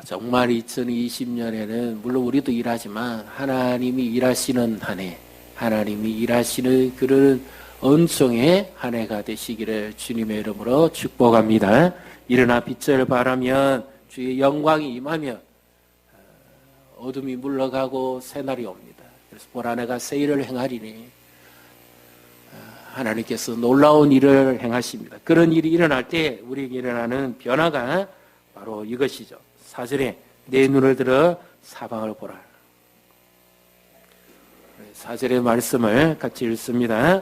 정말 2020년에는 물론 우리도 일하지만 하나님이 일하시는 한 해, 하나님이 일하시는 그런 은총의 한 해가 되시기를 주님의 이름으로 축복합니다. 일어나 빛을 발하면 주의 영광이 임하며 어둠이 물러가고 새날이 옵니다. 그래서 보라 내가 새 일을 행하리니 하나님께서 놀라운 일을 행하십니다. 그런 일이 일어날 때 우리에게 일어나는 변화가 바로 이것이죠. 4절에 내 눈을 들어 사방을 보라. 4절의 말씀을 같이 읽습니다.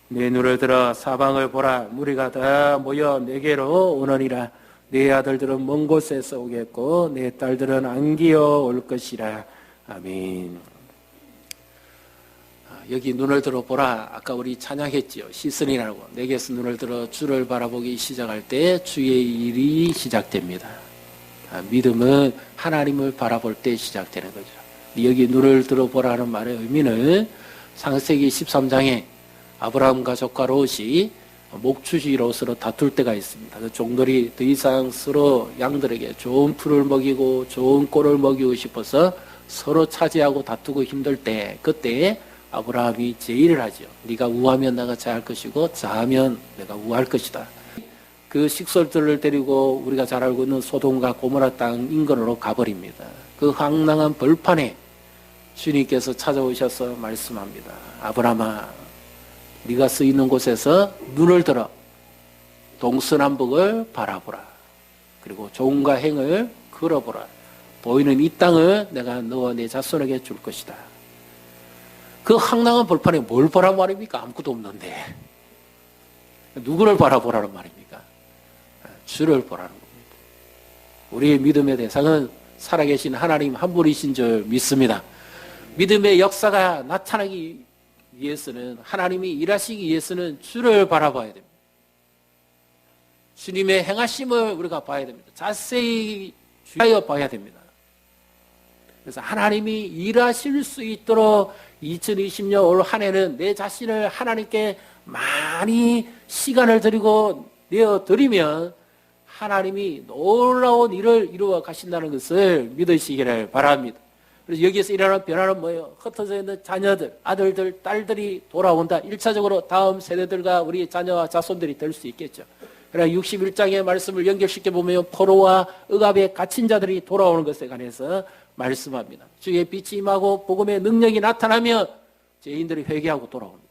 내 눈을 들어 사방을 보라. 무리가 다 모여 내게로 오느니라. 내 아들들은 먼 곳에서 오겠고 내 딸들은 안기어 올 것이라. 아멘. 여기 눈을 들어 보라. 아까 우리 찬양했지요. 시선이라고. 내게서 눈을 들어 주를 바라보기 시작할 때 주의 일이 시작됩니다. 믿음은 하나님을 바라볼 때 시작되는 거죠. 여기 눈을 들어보라는 말의 의미는 창세기 13장에 아브라함 가족과 롯이 목축지로 서로 다툴 때가 있습니다. 그 종들이 더 이상 서로 양들에게 좋은 풀을 먹이고 좋은 꼴을 먹이고 싶어서 서로 차지하고 다투고 힘들 때 그때 아브라함이 제의를 하죠. 네가 우하면 내가 자할 것이고 자하면 내가 우할 것이다. 그 식솔들을 데리고 우리가 잘 알고 있는 소돔과 고모라 땅 인근으로 가버립니다. 그 황량한 벌판에 주님께서 찾아오셔서 말씀합니다. 아브라함아, 네가 서 있는 곳에서 눈을 들어 동서남북을 바라보라. 그리고 종과 행을 걸어보라. 보이는 이 땅을 내가 너와 내 자손에게 줄 것이다. 그 황량한 벌판에 뭘 보라는 말입니까? 아무것도 없는데. 누구를 바라보라는 말입니까? 주를 보라는 겁니다. 우리의 믿음의 대상은 살아계신 하나님 한 분이신 줄 믿습니다. 믿음의 역사가 나타나기 위해서는 하나님이 일하시기 위해서는 주를 바라봐야 됩니다. 주님의 행하심을 우리가 봐야 됩니다. 자세히 주의하여 봐야 됩니다. 그래서 하나님이 일하실 수 있도록 2020년 올 한 해는 내 자신을 하나님께 많이 시간을 드리고 내어드리면 하나님이 놀라운 일을 이루어 가신다는 것을 믿으시기를 바랍니다. 그래서 여기에서 일어나는 변화는 뭐예요? 흩어져 있는 자녀들, 아들들, 딸들이 돌아온다. 1차적으로 다음 세대들과 우리 자녀와 자손들이 될 수 있겠죠. 그러나 61장의 말씀을 연결시켜 보면 포로와 억압에 갇힌 자들이 돌아오는 것에 관해서 말씀합니다. 주의 빛이 임하고 복음의 능력이 나타나면 죄인들이 회개하고 돌아옵니다.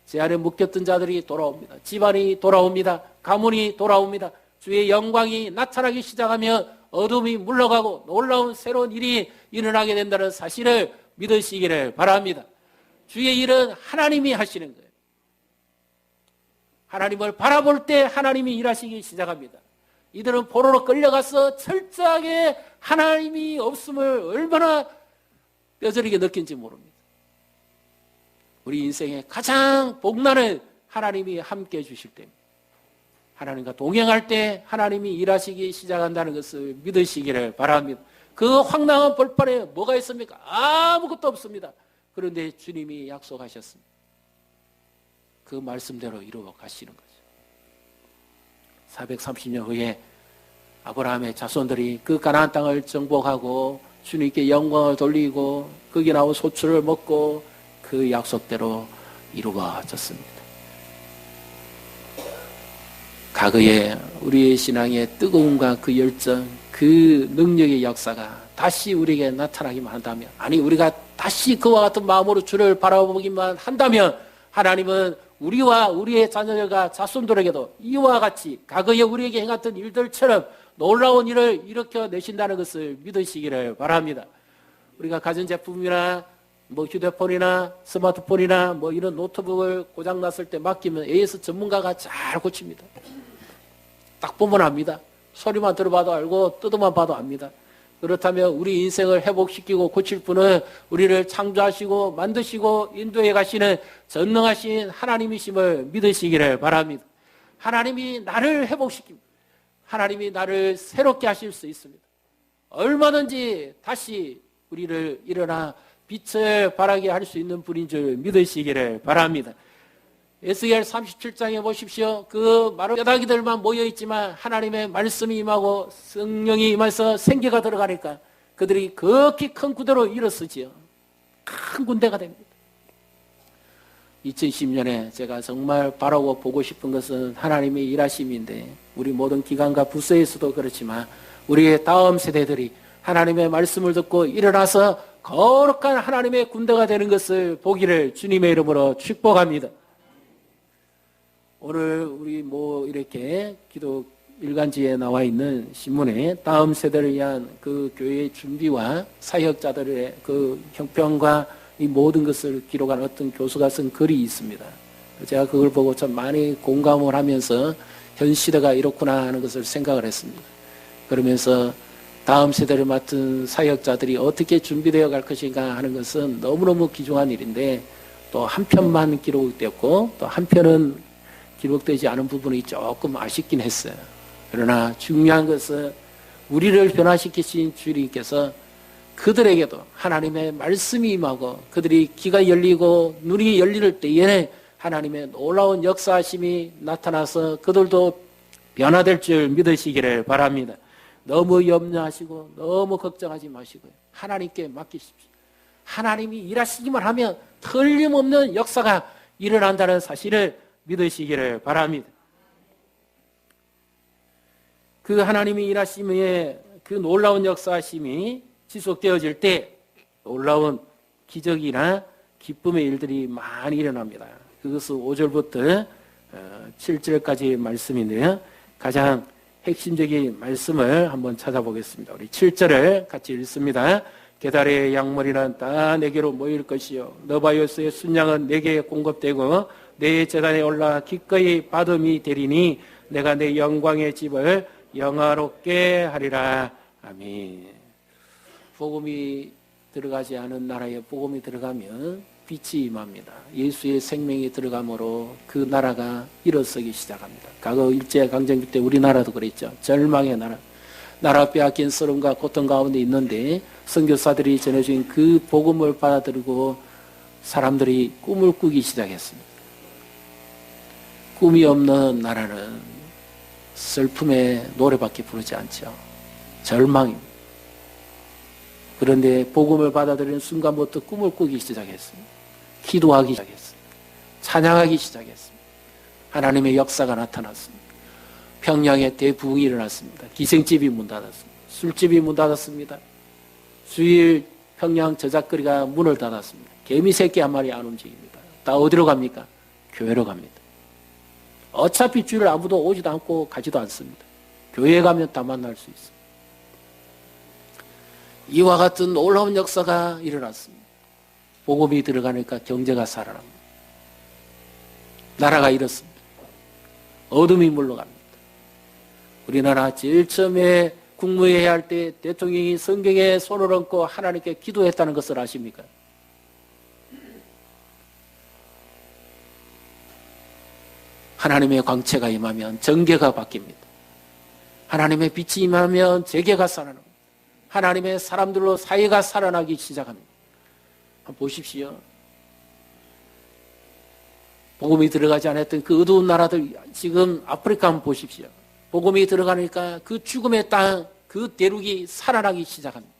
제 안에 묶였던 자들이 돌아옵니다. 집안이 돌아옵니다. 가문이 돌아옵니다. 주의 영광이 나타나기 시작하면 어둠이 물러가고 놀라운 새로운 일이 일어나게 된다는 사실을 믿으시기를 바랍니다. 주의 일은 하나님이 하시는 거예요. 하나님을 바라볼 때 하나님이 일하시기 시작합니다. 이들은 포로로 끌려가서 철저하게 하나님이 없음을 얼마나 뼈저리게 느낀지 모릅니다. 우리 인생의 가장 복난은 하나님이 함께 해주실 때입니다. 하나님과 동행할 때 하나님이 일하시기 시작한다는 것을 믿으시기를 바랍니다. 그 황량한 벌판에 뭐가 있습니까? 아무것도 없습니다. 그런데 주님이 약속하셨습니다. 그 말씀대로 이루어 가시는 거죠. 430년 후에 아브라함의 자손들이 그 가나안 땅을 정복하고 주님께 영광을 돌리고 거기 나온 소출을 먹고 그 약속대로 이루어졌습니다. 과거에 우리의 신앙의 뜨거움과 그 열정, 그 능력의 역사가 다시 우리에게 나타나기만 한다면, 아니 우리가 다시 그와 같은 마음으로 주를 바라보기만 한다면 하나님은 우리와 우리의 자녀들과 자손들에게도 이와 같이 과거에 우리에게 행했던 일들처럼 놀라운 일을 일으켜내신다는 것을 믿으시기를 바랍니다. 우리가 가전제품이나 휴대폰이나 스마트폰이나 이런 노트북을 고장났을 때 맡기면 AS 전문가가 잘 고칩니다. 딱 보면 압니다. 소리만 들어봐도 알고 뜯어만 봐도 압니다. 그렇다면 우리 인생을 회복시키고 고칠 분은 우리를 창조하시고 만드시고 인도해 가시는 전능하신 하나님이심을 믿으시기를 바랍니다. 하나님이 나를 회복시킵니다. 하나님이 나를 새롭게 하실 수 있습니다. 얼마든지 다시 우리를 일어나 빛을 발하게 할 수 있는 분인 줄 믿으시기를 바랍니다. 에스겔 37장에 보십시오. 그 마른 뼈다귀들만 모여있지만 하나님의 말씀이 임하고 성령이 임해서 생기가 들어가니까 그들이 극히 큰 군대로 일어서지요. 큰 군대가 됩니다. 2010년에 제가 정말 바라고 보고 싶은 것은 하나님의 일하심인데 우리 모든 기관과 부서에서도 그렇지만 우리의 다음 세대들이 하나님의 말씀을 듣고 일어나서 거룩한 하나님의 군대가 되는 것을 보기를 주님의 이름으로 축복합니다. 오늘 우리 이렇게 기도 일간지에 나와 있는 신문에 다음 세대를 위한 그 교회의 준비와 사역자들의 그 형편과 이 모든 것을 기록한 어떤 교수가 쓴 글이 있습니다. 제가 그걸 보고 참 많이 공감을 하면서 현 시대가 이렇구나 하는 것을 생각을 했습니다. 그러면서 다음 세대를 맡은 사역자들이 어떻게 준비되어 갈 것인가 하는 것은 너무너무 귀중한 일인데 또 한편만 기록되었고 또 한편은 기록되지 않은 부분이 조금 아쉽긴 했어요. 그러나 중요한 것은 우리를 변화시키신 주님께서 그들에게도 하나님의 말씀이 임하고 그들이 귀가 열리고 눈이 열릴 때에 하나님의 놀라운 역사하심이 나타나서 그들도 변화될 줄 믿으시기를 바랍니다. 너무 염려하시고 너무 걱정하지 마시고요. 하나님께 맡기십시오. 하나님이 일하시기만 하면 틀림없는 역사가 일어난다는 사실을 믿으시기를 바랍니다. 그 하나님이 일하심의 그 놀라운 역사하심이 지속되어질 때 놀라운 기적이나 기쁨의 일들이 많이 일어납니다. 그것은 5절부터 7절까지의 말씀인데요. 가장 핵심적인 말씀을 한번 찾아보겠습니다. 우리 7절을 같이 읽습니다. 게달의 양머리는 다 내게로 모일 것이요 너바요스의 순양은 내게 공급되고 내 제단에 올라 기꺼이 받음이 되리니 내가 내 영광의 집을 영화롭게 하리라. 아멘. 복음이 들어가지 않은 나라에 복음이 들어가면 빛이 임합니다. 예수의 생명이 들어감으로 그 나라가 일어서기 시작합니다. 과거 일제강점기 때 우리나라도 그랬죠. 절망의 나라 빼앗긴 서름과 고통 가운데 있는데 선교사들이 전해준 그 복음을 받아들이고 사람들이 꿈을 꾸기 시작했습니다. 꿈이 없는 나라는 슬픔의 노래밖에 부르지 않죠. 절망입니다. 그런데 복음을 받아들이는 순간부터 꿈을 꾸기 시작했습니다. 기도하기 시작했습니다. 찬양하기 시작했습니다. 하나님의 역사가 나타났습니다. 평양에 대부흥이 일어났습니다. 기생집이 문 닫았습니다. 술집이 문 닫았습니다. 주일 평양 저작거리가 문을 닫았습니다. 개미 새끼 한 마리 안 움직입니다. 다 어디로 갑니까? 교회로 갑니다. 어차피 주일 아무도 오지도 않고 가지도 않습니다. 교회에 가면 다 만날 수 있습니다. 이와 같은 놀라운 역사가 일어났습니다. 복음이 들어가니까 경제가 살아납니다. 나라가 이렇습니다. 어둠이 물러갑니다. 우리나라 제일 처음에 국무회의 할 때 대통령이 성경에 손을 얹고 하나님께 기도했다는 것을 아십니까? 하나님의 광채가 임하면 정계가 바뀝니다. 하나님의 빛이 임하면 재계가 살아납니다. 하나님의 사람들로 사회가 살아나기 시작합니다. 한번 보십시오. 복음이 들어가지 않았던 그 어두운 나라들, 지금 아프리카 한번 보십시오. 복음이 들어가니까 그 죽음의 땅, 그 대륙이 살아나기 시작합니다.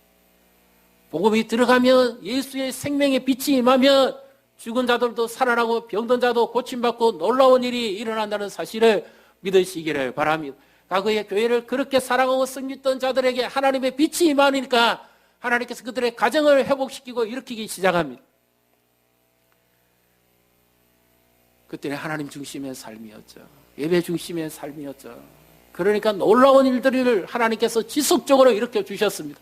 복음이 들어가면 예수의 생명의 빛이 임하면 죽은 자들도 살아나고 병든 자도 고침받고 놀라운 일이 일어난다는 사실을 믿으시기를 바랍니다. 과거에 교회를 그렇게 사랑하고 섬겼던 자들에게 하나님의 빛이 임하니까 하나님께서 그들의 가정을 회복시키고 일으키기 시작합니다. 그때는 하나님 중심의 삶이었죠. 예배 중심의 삶이었죠. 그러니까 놀라운 일들을 하나님께서 지속적으로 일으켜 주셨습니다.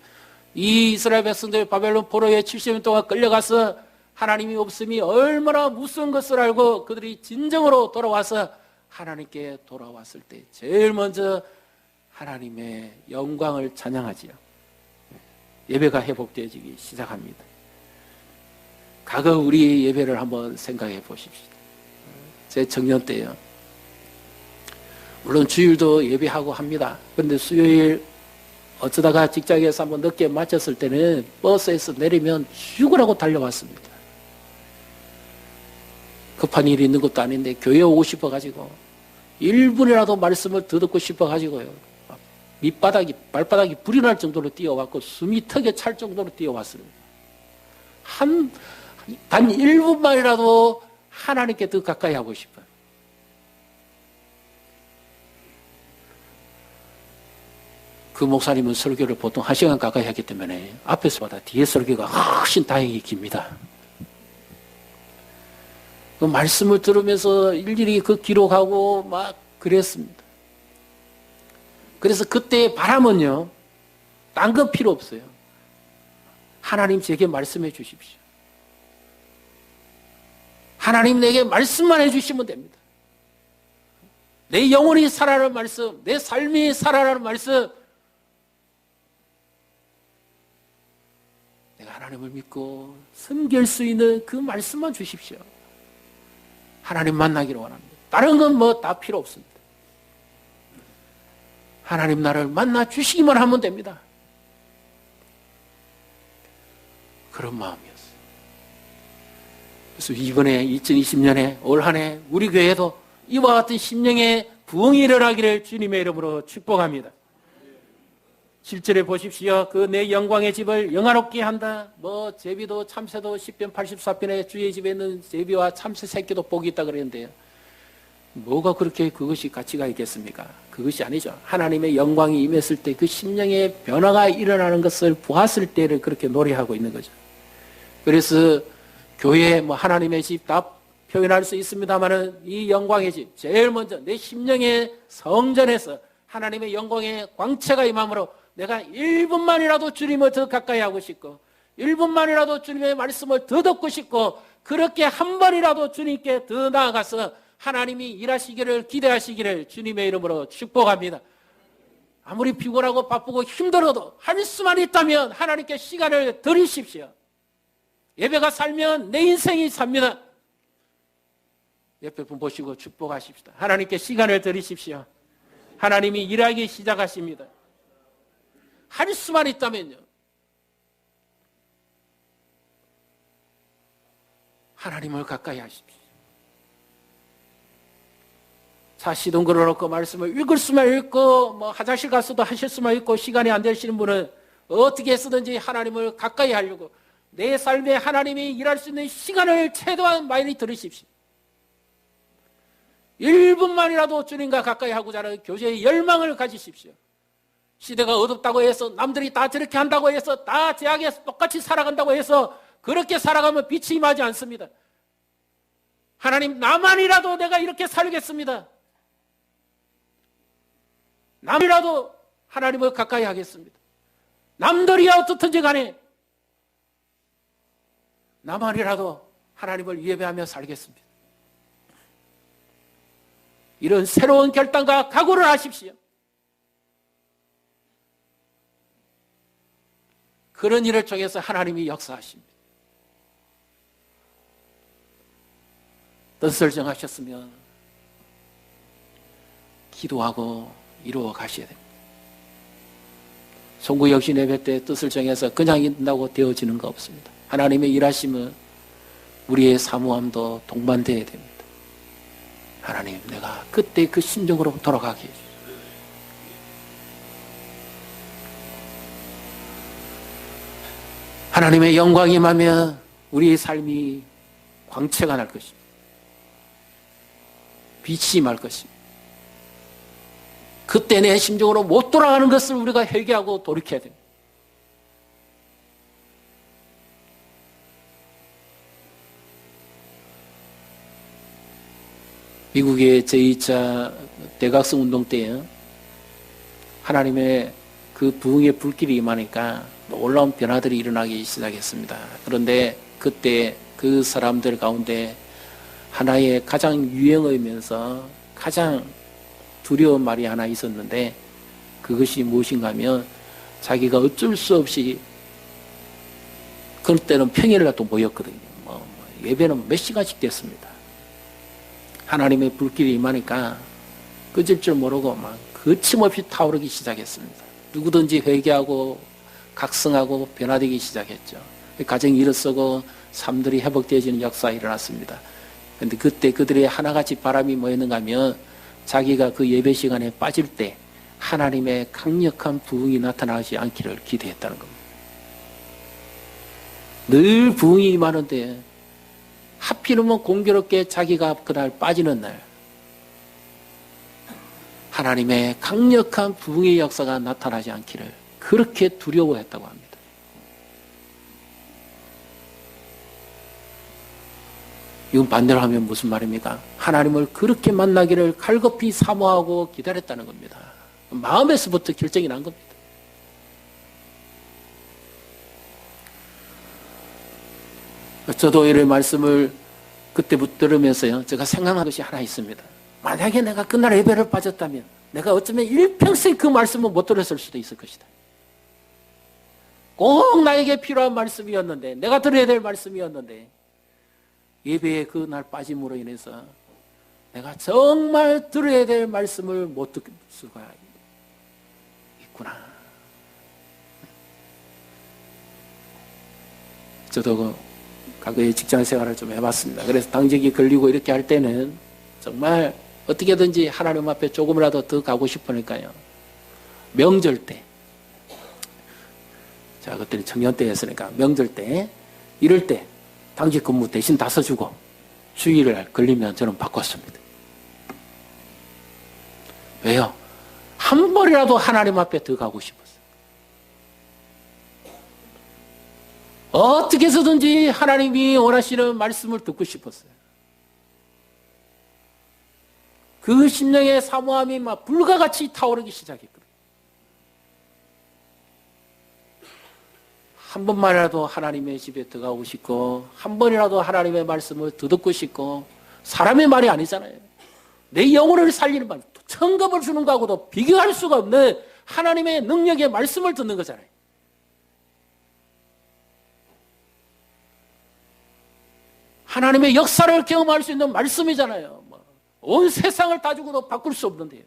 이 이스라엘 백성들 바벨론 포로에 70년 동안 끌려가서 하나님이 없음이 얼마나 무서운 것을 알고 그들이 진정으로 돌아와서 하나님께 돌아왔을 때 제일 먼저 하나님의 영광을 찬양하지요. 예배가 회복되어지기 시작합니다. 과거 우리 예배를 한번 생각해 보십시오. 제 청년 때요. 물론 주일도 예배하고 합니다. 그런데 수요일 어쩌다가 직장에서 한번 늦게 마쳤을 때는 버스에서 내리면 죽으라고 달려왔습니다. 급한 일이 있는 것도 아닌데 교회에 오고 싶어가지고 1분이라도 말씀을 더 듣고 싶어가지고요. 밑바닥이 발바닥이 불이 날 정도로 뛰어왔고 숨이 턱에 찰 정도로 뛰어왔습니다. 단 1분만이라도 하나님께 더 가까이 하고 싶어요. 그 목사님은 설교를 보통 1시간 가까이 하기 때문에 앞에서보다 뒤에 설교가 훨씬 다행히 깁니다. 그 말씀을 들으면서 일일이 그 기록하고 막 그랬습니다. 그래서 그때의 바람은요, 딴 건 필요 없어요. 하나님 제게 말씀해 주십시오. 하나님 내게 말씀만 해주시면 됩니다. 내 영혼이 살아라는 말씀, 내 삶이 살아라는 말씀, 내가 하나님을 믿고 섬길 수 있는 그 말씀만 주십시오. 하나님 만나기를 원합니다. 다른 건 뭐 다 필요 없습니다. 하나님 나를 만나 주시기만 하면 됩니다. 그런 마음이었어요. 그래서 이번에 2020년에 올 한 해 우리 교회도 이와 같은 심령의 부흥이 일어나기를 주님의 이름으로 축복합니다. 7절에 보십시오. 그 내 영광의 집을 영화롭게 한다. 뭐 제비도 참새도 10편 84편에 주의 집에 있는 제비와 참새 새끼도 복이 있다 그랬는데요. 뭐가 그렇게 그것이 가치가 있겠습니까? 그것이 아니죠. 하나님의 영광이 임했을 때 그 심령의 변화가 일어나는 것을 보았을 때를 그렇게 노래하고 있는 거죠. 그래서 교회 뭐 하나님의 집 다 표현할 수 있습니다만은 이 영광의 집 제일 먼저 내 심령의 성전에서 하나님의 영광의 광채가 임함으로 내가 1분만이라도 주님을 더 가까이 하고 싶고 1분만이라도 주님의 말씀을 더 듣고 싶고 그렇게 한 번이라도 주님께 더 나아가서 하나님이 일하시기를 기대하시기를 주님의 이름으로 축복합니다. 아무리 피곤하고 바쁘고 힘들어도 할 수만 있다면 하나님께 시간을 드리십시오. 예배가 살면 내 인생이 삽니다. 옆에 분 보시고 축복하십시다. 하나님께 시간을 드리십시오. 하나님이 일하기 시작하십니다. 할 수만 있다면요. 하나님을 가까이 하십시오. 자, 시동 걸어놓고 말씀을 읽을 수만 읽고 뭐 화장실 가서도 하실 수만 있고 시간이 안 되시는 분은 어떻게 해서든지 하나님을 가까이 하려고 내 삶에 하나님이 일할 수 있는 시간을 최대한 많이 들으십시오. 1분만이라도 주님과 가까이 하고자 하는 교제의 열망을 가지십시오. 시대가 어둡다고 해서 남들이 다 저렇게 한다고 해서 다 제약에 똑같이 살아간다고 해서 그렇게 살아가면 빛이 임하지 않습니다. 하나님 나만이라도 내가 이렇게 살겠습니다. 남이라도 하나님을 가까이 하겠습니다. 남들이 어떻든지 간에 나만이라도 하나님을 예배하며 살겠습니다. 이런 새로운 결단과 각오를 하십시오. 그런 일을 통해서 하나님이 역사하십니다. 뜻을 정하셨으면 기도하고 이루어 가셔야 됩니다. 송구 역시 예배 때 뜻을 정해서 그냥 있다고 되어지는 거 없습니다. 하나님의 일하심은 우리의 사모함도 동반되어야 됩니다. 하나님, 내가 그때 그 심정으로 돌아가게 해주세요. 하나님의 영광이 임하면 우리의 삶이 광채가 날 것입니다. 빛이 임할 것입니다. 그때 내 심정으로 못 돌아가는 것을 우리가 회개하고 돌이켜야 됩니다. 미국의 제2차 대각성 운동 때에 하나님의 그 부흥의 불길이 임하니까 놀라운 변화들이 일어나기 시작했습니다. 그런데 그때 그 사람들 가운데 하나의 가장 유행어이면서 가장 두려운 말이 하나 있었는데 그것이 무엇인가 하면 자기가 어쩔 수 없이 그때는 평일날도 모였거든요. 예배는 몇 시간씩 됐습니다. 하나님의 불길이 임하니까 꺼질 줄 모르고 막 거침없이 타오르기 시작했습니다. 누구든지 회개하고 각성하고 변화되기 시작했죠. 가정이 일어서고 삶들이 회복되어지는 역사가 일어났습니다. 근데 그때 그들의 하나같이 바람이 뭐였는가 하면 자기가 그 예배 시간에 빠질 때 하나님의 강력한 부흥이 나타나지 않기를 기대했다는 겁니다. 늘 부흥이 임하는데 하필이면 공교롭게 자기가 그날 빠지는 날 하나님의 강력한 부흥의 역사가 나타나지 않기를 그렇게 두려워했다고 합니다. 이건 반대로 하면 무슨 말입니까? 하나님을 그렇게 만나기를 갈급히 사모하고 기다렸다는 겁니다. 마음에서부터 결정이 난 겁니다. 저도 이런 말씀을 그때부터 들으면서요, 제가 생각한 것이 하나 있습니다. 만약에 내가 그날 예배를 빠졌다면 내가 어쩌면 일평생 그 말씀을 못 들었을 수도 있을 것이다. 꼭 나에게 필요한 말씀이었는데, 내가 들어야 될 말씀이었는데 예배에 그날 빠짐으로 인해서 내가 정말 들어야 될 말씀을 못 듣을 수가 있구나. 저도 과거에 직장 생활을 좀 해봤습니다. 그래서 당직이 걸리고 이렇게 할 때는 정말 어떻게든지 하나님 앞에 조금이라도 더 가고 싶으니까요. 명절 때, 자 그때는 청년 때였으니까 명절 때, 이럴 때 당직 근무 대신 다 써주고 주일을 걸리면 저는 바꿨습니다. 왜요? 한 번이라도 하나님 앞에 더 가고 싶었어요. 어떻게 해서든지 하나님이 원하시는 말씀을 듣고 싶었어요. 그 심령의 사모함이 막 불과 같이 타오르기 시작했거든요. 한 번만이라도 하나님의 집에 들어가고 싶고, 한 번이라도 하나님의 말씀을 더 듣고 싶고, 사람의 말이 아니잖아요. 내 영혼을 살리는 말, 천급을 주는 거하고도 비교할 수가 없는 하나님의 능력의 말씀을 듣는 거잖아요. 하나님의 역사를 경험할 수 있는 말씀이잖아요. 온 세상을 다 주고도 바꿀 수 없는데요.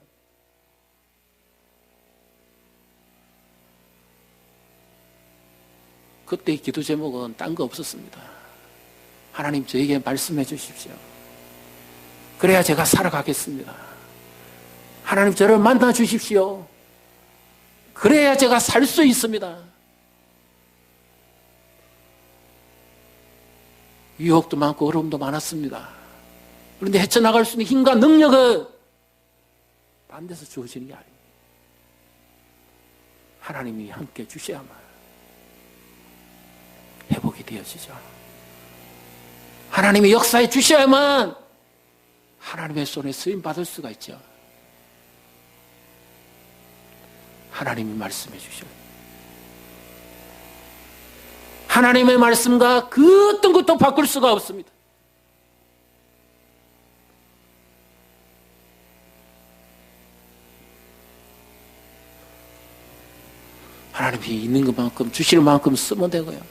그때 기도 제목은 딴 거 없었습니다. 하나님 저에게 말씀해 주십시오. 그래야 제가 살아가겠습니다. 하나님 저를 만나 주십시오. 그래야 제가 살 수 있습니다. 유혹도 많고 어려움도 많았습니다. 그런데 헤쳐나갈 수 있는 힘과 능력은 반대서 주어지는 게 아닙니다. 하나님이 함께 주셔야만 회복이 되어지죠. 하나님의 역사에 주셔야만 하나님의 손에 쓰임 받을 수가 있죠. 하나님이 말씀해 주셔요. 하나님의 말씀과 그 어떤 것도 바꿀 수가 없습니다. 하나님이 있는 것만큼 주시는 만큼 쓰면 되고요.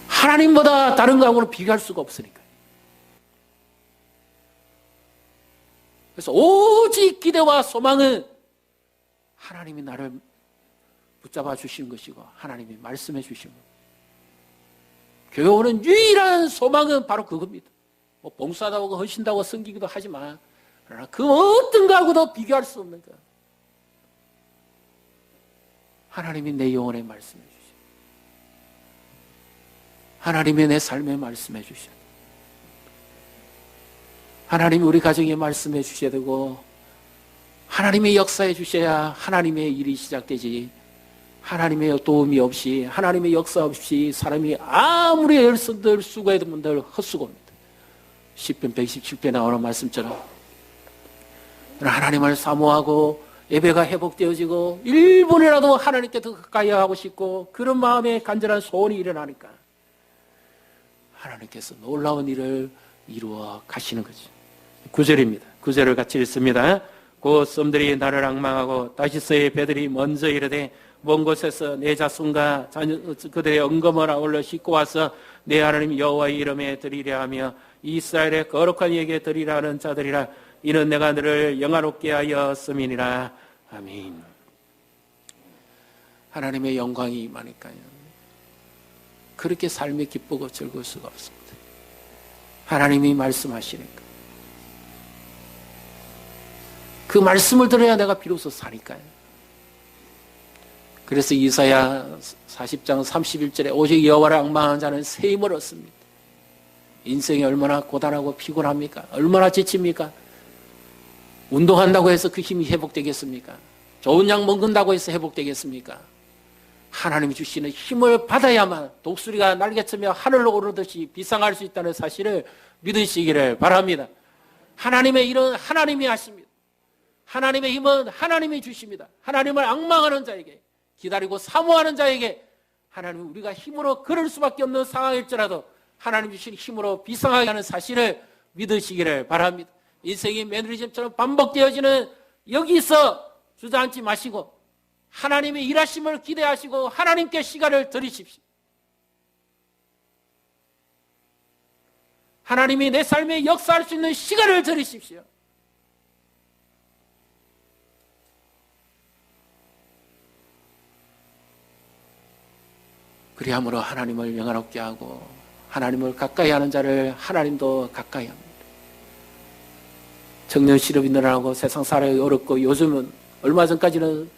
하나님보다 다른 거하고는 비교할 수가 없으니까요. 그래서 오직 기대와 소망은 하나님이 나를 붙잡아 주시는 것이고 하나님이 말씀해 주시는 것. 교회 오는 유일한 소망은 바로 그겁니다. 뭐 봉사하고 헌신다고 섬기기도 하지만 그러나 그 어떤 거하고도 비교할 수 없는 것. 하나님이 내 영혼에 말씀해 주시고 하나님이 내 삶에 말씀해 주시고 하나님이 우리 가정에 말씀해 주셔야 되고 하나님의 역사해 주셔야 하나님의 일이 시작되지. 하나님의 도움이 없이 하나님의 역사 없이 사람이 아무리 애쓴들 수고해도문들 헛수고입니다. 시편 117편에 나오는 말씀처럼 하나님을 사모하고 예배가 회복되어지고 1분이라도 하나님께 더 가까이 하고 싶고 그런 마음에 간절한 소원이 일어나니까 하나님께서 놀라운 일을 이루어 가시는 거죠. 9절입니다. 9절을 같이 읽습니다. 곧 썸들이 나를 앙망하고 다시스의 배들이 먼저 이르되 먼 곳에서 내 자손과 그들의 언검을 아울러 싣고 와서 내 하나님 여호와의 이름에 드리려 하며 이스라엘의 거룩한 이에게 드리라 하는 자들이라. 이는 내가 너를 영화롭게 하였음이니라. 아멘. 하나님의 영광이 임하니까요. 그렇게 삶이 기쁘고 즐거울 수가 없습니다. 하나님이 말씀하시니까. 그 말씀을 들어야 내가 비로소 사니까요. 그래서 이사야 40장 31절에 오직 여호와를 앙망하는 자는 새 힘을 얻습니다. 인생이 얼마나 고단하고 피곤합니까? 얼마나 지칩니까? 운동한다고 해서 그 힘이 회복되겠습니까? 좋은 약 먹는다고 해서 회복되겠습니까? 하나님이 주시는 힘을 받아야만 독수리가 날개치며 하늘로 오르듯이 비상할 수 있다는 사실을 믿으시기를 바랍니다. 하나님의 일은 하나님이 하십니다. 하나님의 힘은 하나님이 주십니다. 하나님을 앙망하는 자에게, 기다리고 사모하는 자에게 하나님은 우리가 힘으로 걸을 수밖에 없는 상황일지라도 하나님 주신 힘으로 비상하게 하는 사실을 믿으시기를 바랍니다. 인생이 매너리즘처럼 반복되어지는 여기서 주저앉지 마시고 하나님의 일하심을 기대하시고 하나님께 시간을 들이십시오. 하나님이 내 삶에 역사할 수 있는 시간을 들이십시오. 그리함으로 하나님을 영화롭게 하고 하나님을 가까이 하는 자를 하나님도 가까이 합니다. 청년 실업이 늘어나고 세상 살아가기 어렵고 요즘은 얼마 전까지는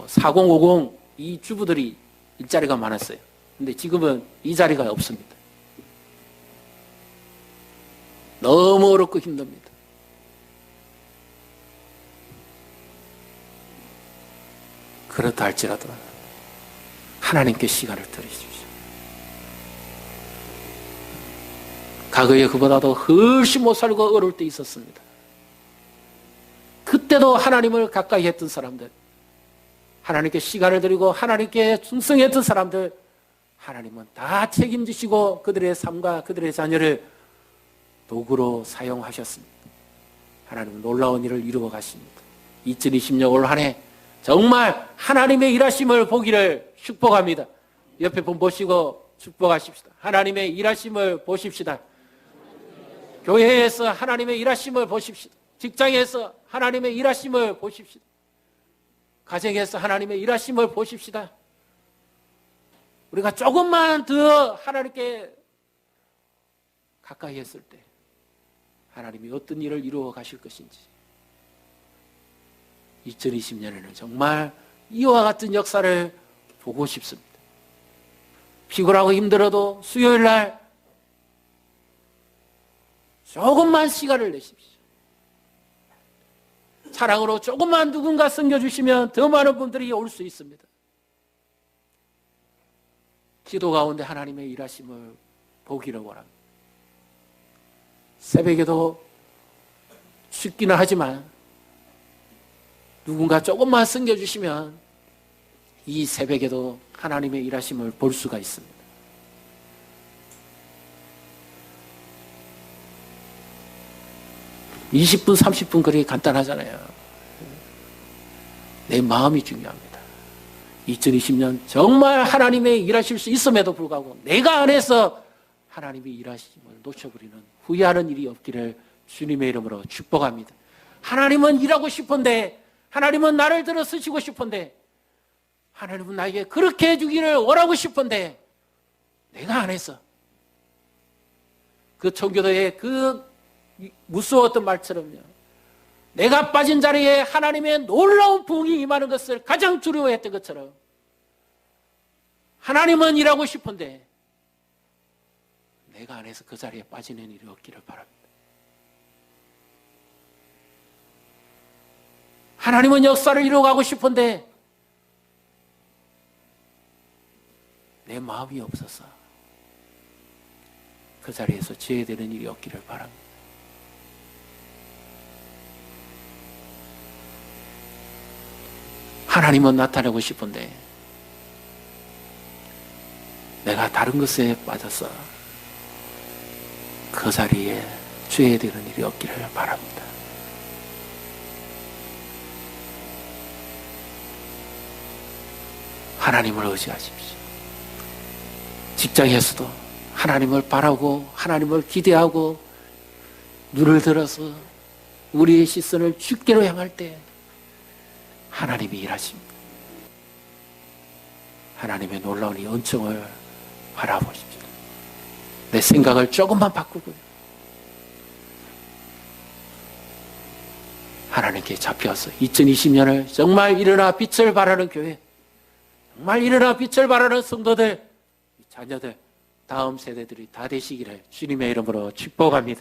4050 이 주부들이 일자리가 많았어요. 근데 지금은 이 자리가 없습니다. 너무 어렵고 힘듭니다. 그렇다 할지라도 하나님께 시간을 들이십시오. 과거에 그보다도 훨씬 못 살고 어려울 때 있었습니다. 그때도 하나님을 가까이 했던 사람들, 하나님께 시간을 드리고 하나님께 충성했던 사람들, 하나님은 다 책임지시고 그들의 삶과 그들의 자녀를 도구로 사용하셨습니다. 하나님은 놀라운 일을 이루어 가십니다. 2020년 올 한 해 정말 하나님의 일하심을 보기를 축복합니다. 옆에 분 보시고 축복하십시다. 하나님의 일하심을 보십시다. 교회에서 하나님의 일하심을 보십시다. 직장에서 하나님의 일하심을 보십시다. 가정에서 하나님의 일하심을 보십시다. 우리가 조금만 더 하나님께 가까이 했을 때 하나님이 어떤 일을 이루어 가실 것인지 2020년에는 정말 이와 같은 역사를 보고 싶습니다. 피곤하고 힘들어도 수요일 날 조금만 시간을 내십시오. 사랑으로 조금만 누군가 섬겨주시면 더 많은 분들이 올 수 있습니다. 기도 가운데 하나님의 일하심을 보기를 원합니다. 새벽에도 춥기는 하지만 누군가 조금만 섬겨주시면 이 새벽에도 하나님의 일하심을 볼 수가 있습니다. (20분) (30분) 그리 간단하잖아요. 내 마음이 중요합니다. 2020년 정말 하나님의 일하실 수 있음에도 불구하고 내가 안에서 하나님의 일하심을 놓쳐버리는 후회하는 일이 없기를 주님의 이름으로 축복합니다. 하나님은 일하고 싶은데, 하나님은 나를 들어 쓰시고 싶은데, 하나님은 나에게 그렇게 해주기를 원하고 싶은데 내가 안에서 그 청교도의 그 무서웠던 말처럼요, 내가 빠진 자리에 하나님의 놀라운 부흥이 임하는 것을 가장 두려워했던 것처럼 하나님은 일하고 싶은데 내가 안에서 그 자리에 빠지는 일이 없기를 바랍니다. 하나님은 역사를 이루어가고 싶은데 내 마음이 없어서 그 자리에서 제외되는 일이 없기를 바랍니다. 하나님은 나타내고 싶은데 내가 다른 것에 빠져서 그 자리에 죄되는 일이 없기를 바랍니다. 하나님을 의지하십시오. 직장에서도 하나님을 바라고 하나님을 기대하고 눈을 들어서 우리의 시선을 주께로 향할 때 하나님이 일하십니다. 하나님의 놀라운 이 은총을 바라보십시오. 내 생각을 조금만 바꾸고요, 하나님께 잡혀서 2020년을 정말 일어나 빛을 발하는 교회, 정말 일어나 빛을 발하는 성도들, 자녀들, 다음 세대들이 다 되시기를 주님의 이름으로 축복합니다.